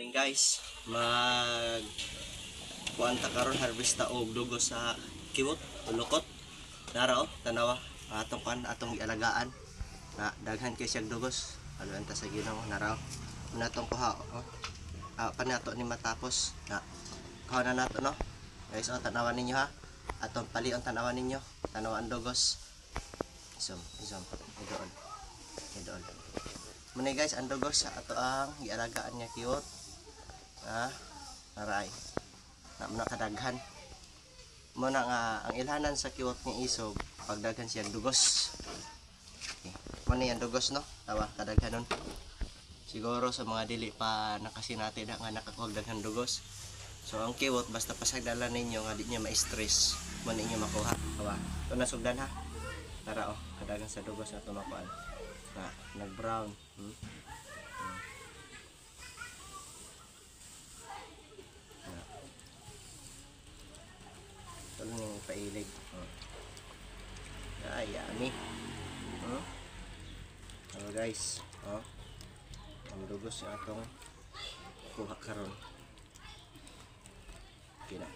Morning guys, mag kuanta karon harvest ta og dugo sa kiwot, ulukot. Nara tanawa atong kan atong ialagaan na daghan kay siyang dugos. Aluan ta sa Ginoo nara. Muna tong kuha panato ni matapos na kuha na nato no. Guys, tanawan ninyo ha. Atong palion tanawan ninyo, tanawan dugos. Isom, idol. Muna guys, ang dugos sa ato ang ialagaan nga kiwot. Naray na muna kadaghan muna nga ang ilhanan sa kiwot ni isog pagdaghan siya dugos. Okay. Muna yan dugos no, tawa kadaghanon siguro sa mga dili pa nakasinati na nga nakakuha daghan dugos. So ang kiwot basta pasagdalan ninyo nga di niya ma-stress mo ninyo makuha. Tawa ito nasugdan ha, tara kadaghan sa dugos na tumakuan na nag brown. Ito lang yung pailig. Yummy. Hello guys, ang dugos yung atong kuha karon. Okay na.